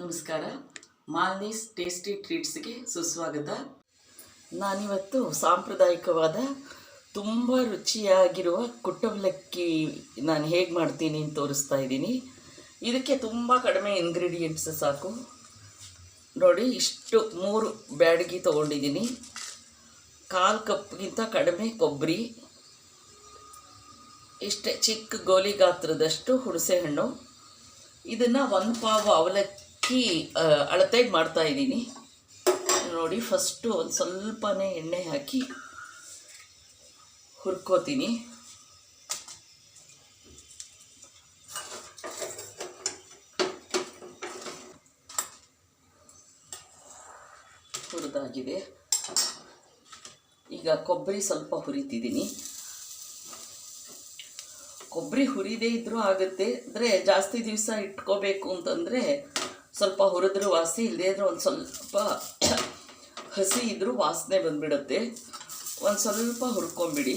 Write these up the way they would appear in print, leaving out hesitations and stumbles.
ನಮಸ್ಕಾರ. ಮಾಲ್ನೀಸ್ ಟೇಸ್ಟಿ ಟ್ರೀಟ್ಸ್ಗೆ ಸುಸ್ವಾಗತ. ನಾನಿವತ್ತು ಸಾಂಪ್ರದಾಯಿಕವಾದ ತುಂಬ ರುಚಿಯಾಗಿರುವ ಕುಟ್ಟವಲಕ್ಕಿ ನಾನು ಹೇಗೆ ಮಾಡ್ತೀನಿ ಅಂತ ತೋರಿಸ್ತಾ ಇದ್ದೀನಿ. ಇದಕ್ಕೆ ತುಂಬ ಕಡಿಮೆ ಇಂಗ್ರೀಡಿಯೆಂಟ್ಸ್ ಸಾಕು. ನೋಡಿ, ಇಷ್ಟು 3 ಬ್ಯಾಡಗಿ ತೊಗೊಂಡಿದ್ದೀನಿ. 1/4 ಕಪ್ಗಿಂತ ಕಡಿಮೆ ಕೊಬ್ಬರಿ, ಇಷ್ಟೇ ಚಿಕ್ಕ ಗೋಲಿ ಗಾತ್ರದಷ್ಟು ಹುಣಸೆ ಹಣ್ಣು. ಇದನ್ನು 1 ಪಾವು ಅವಲಕ್ಕಿ ಅಳತೆಗೆ ಮಾಡ್ತಾಯಿದ್ದೀನಿ. ನೋಡಿ, ಫಸ್ಟು ಒಂದು ಸ್ವಲ್ಪನೇ ಎಣ್ಣೆ ಹಾಕಿ ಹುರ್ಕೋತೀನಿ. ಹುರಿದಾಗಿದೆ. ಈಗ ಕೊಬ್ಬರಿ ಸ್ವಲ್ಪ ಹುರಿತಿದ್ದೀನಿ. ಕೊಬ್ಬರಿ ಹುರಿದೇ ಇದ್ರೂ ಆಗುತ್ತೆ, ಅಂದರೆ ಜಾಸ್ತಿ ದಿವಸ ಇಟ್ಕೋಬೇಕು ಅಂತಂದರೆ ಸ್ವಲ್ಪ ಹುರಿದ್ರೂ ವಾಸಿ, ಇಲ್ಲದೇ ಇದ್ರೂ ಒಂದು ಸ್ವಲ್ಪ ಹಸಿ ಇದ್ರೂ ವಾಸನೆ ಬಂದುಬಿಡುತ್ತೆ. ಒಂದು ಸ್ವಲ್ಪ ಹುರ್ಕೊಂಬಿಡಿ.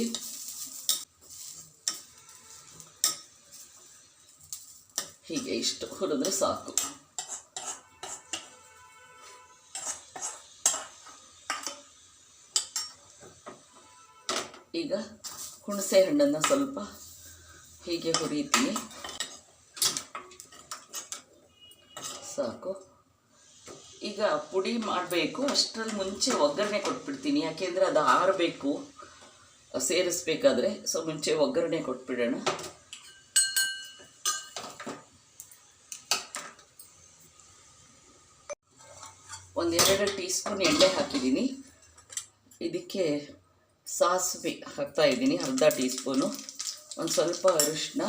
ಹೀಗೆ ಇಷ್ಟು ಹುರಿದ್ರೆ ಸಾಕು. ಈಗ ಹುಣಸೆ ಹಣ್ಣನ್ನು ಸ್ವಲ್ಪ ಹೀಗೆ ಹುರಿತೀನಿ. ಸಾಕು. ಈಗ ಪುಡಿ ಮಾಡಬೇಕು. ಅಷ್ಟರಲ್ಲಿ ಮುಂಚೆ ಒಗ್ಗರಣೆ ಕೊಟ್ಬಿಡ್ತೀನಿ, ಯಾಕೆಂದರೆ ಅದು ಆರಬೇಕು ಸೇರಿಸ್ಬೇಕಾದ್ರೆ. ಸೊ ಮುಂಚೆ ಒಗ್ಗರಣೆ ಕೊಟ್ಬಿಡೋಣ. ಒಂದು 2 ಟೀ ಸ್ಪೂನ್ ಎಣ್ಣೆ ಹಾಕಿದ್ದೀನಿ. ಇದಕ್ಕೆ ಸಾಸಿವೆ ಹಾಕ್ತಾಯಿದ್ದೀನಿ, ಅರ್ಧ ಟೀ ಸ್ಪೂನು. ಒಂದು ಸ್ವಲ್ಪ ಅರಿಶಿನ,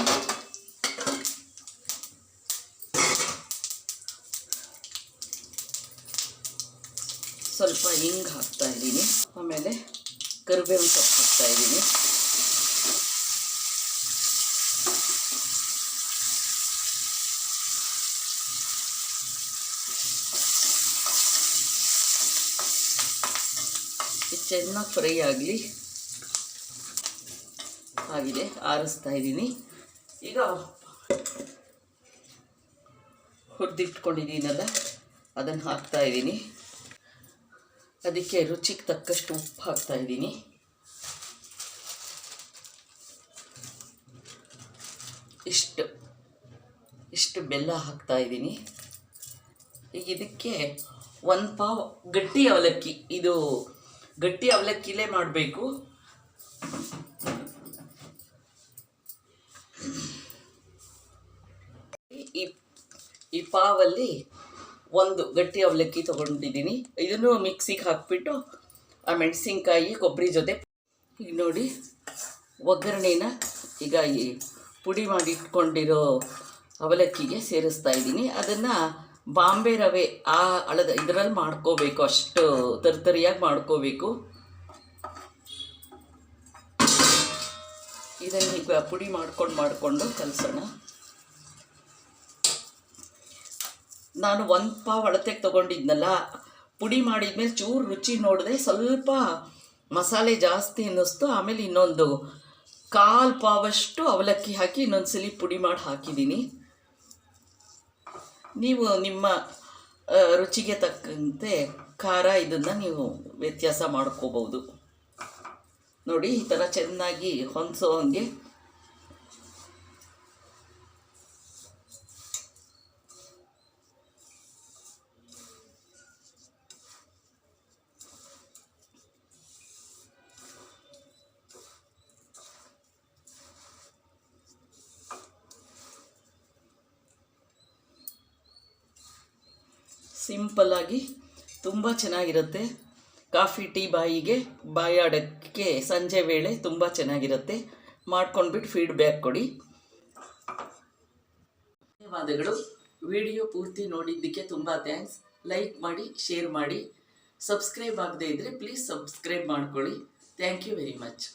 ಸ್ವಲ್ಪ ಹಿಂಗೆ ಹಾಕ್ತಾಯಿದ್ದೀನಿ. ಆಮೇಲೆ ಕರಿಬೇವು ಸೊಪ್ಪು ಹಾಕ್ತಾಯಿದ್ದೀನಿ. ಇದು ಚೆನ್ನಾಗಿ ಫ್ರೈ ಆಗಲಿ. ಆಗಿದೆ, ಆರಿಸ್ತಾ ಇದ್ದೀನಿ. ಈಗ ಹುರಿದಿಟ್ಕೊಂಡಿದ್ದೀನಲ್ಲ, ಅದನ್ನು ಹಾಕ್ತಾ ಇದ್ದೀನಿ. ಅದಕ್ಕೆ ರುಚಿಗೆ ತಕ್ಕಷ್ಟು ಉಪ್ಪು ಹಾಕ್ತಾ ಇದ್ದೀನಿ. ಇಷ್ಟು ಬೆಲ್ಲ ಹಾಕ್ತಾ ಇದ್ದೀನಿ. ಈಗ ಇದಕ್ಕೆ 1 ಪಾವು ಗಟ್ಟಿ ಅವಲಕ್ಕಿ, ಇದು ಗಟ್ಟಿ ಅವಲಕ್ಕಿಲೇ ಮಾಡಬೇಕು. ಈ ಪಾವಲ್ಲಿ 1 ಗಟ್ಟಿ ಅವಲಕ್ಕಿ ತೊಗೊಂಡಿದ್ದೀನಿ. ಇದನ್ನು ಮಿಕ್ಸಿಗೆ ಹಾಕ್ಬಿಟ್ಟು ಆ ಮೆಣಸಿನ್ಕಾಯಿ ಕೊಬ್ಬರಿ ಜೊತೆ, ಈಗ ನೋಡಿ ಒಗ್ಗರಣೆನ ಈಗ ಈ ಪುಡಿ ಮಾಡಿ ಇಟ್ಕೊಂಡಿರೋ ಅವಲಕ್ಕಿಗೆ ಸೇರಿಸ್ತಾ ಇದ್ದೀನಿ. ಅದನ್ನು ಬಾಂಬೆ ರವೆ ಇದರಲ್ಲಿ ಮಾಡ್ಕೋಬೇಕು, ಅಷ್ಟು ತರಿಯಾಗಿ ಮಾಡ್ಕೋಬೇಕು. ಇದನ್ನು ಈಗ ಪುಡಿ ಮಾಡಿಕೊಂಡು ಕಲಸೋಣ. ನಾನು 1 ಪಾವು ಅಳತೆಗೆ ತೊಗೊಂಡಿದ್ನಲ್ಲ, ಪುಡಿ ಮಾಡಿದ್ಮೇಲೆ ಚೂರು ರುಚಿ ನೋಡಿದೆ, ಸ್ವಲ್ಪ ಮಸಾಲೆ ಜಾಸ್ತಿ ಅನ್ನಿಸ್ತು. ಆಮೇಲೆ ಇನ್ನೊಂದು 1/4 ಪಾವಷ್ಟು ಅವಲಕ್ಕಿ ಹಾಕಿ ಇನ್ನೊಂದು ಸಲ ಪುಡಿ ಮಾಡಿ ಹಾಕಿದ್ದೀನಿ. ನೀವು ನಿಮ್ಮ ರುಚಿಗೆ ತಕ್ಕಂತೆ ಖಾರ ಇದನ್ನು ನೀವು ವ್ಯತ್ಯಾಸ ಮಾಡ್ಕೋಬೋದು. ನೋಡಿ, ಈ ಥರ ಚೆನ್ನಾಗಿ ಹೊಂದಿಸೋ ಹಾಗೆ ಸಿಂಪಲ್ಲಾಗಿ ತುಂಬ ಚೆನ್ನಾಗಿರುತ್ತೆ. ಕಾಫಿ ಟೀ ಬಾಯಾಡೋಕ್ಕೆ ಸಂಜೆ ವೇಳೆ ತುಂಬ ಚೆನ್ನಾಗಿರುತ್ತೆ. ಮಾಡ್ಕೊಂಡ್ಬಿಟ್ಟು ಫೀಡ್ಬ್ಯಾಕ್ ಕೊಡಿ. ಧನ್ಯವಾದಗಳು. ವಿಡಿಯೋ ಪೂರ್ತಿ ನೋಡಿದ್ದಕ್ಕೆ ತುಂಬ ಥ್ಯಾಂಕ್ಸ್. ಲೈಕ್ ಮಾಡಿ, ಶೇರ್ ಮಾಡಿ. ಸಬ್ಸ್ಕ್ರೈಬ್ ಆಗದೇ ಇದ್ದರೆ ಪ್ಲೀಸ್ ಸಬ್ಸ್ಕ್ರೈಬ್ ಮಾಡ್ಕೊಳ್ಳಿ. Thank you very much.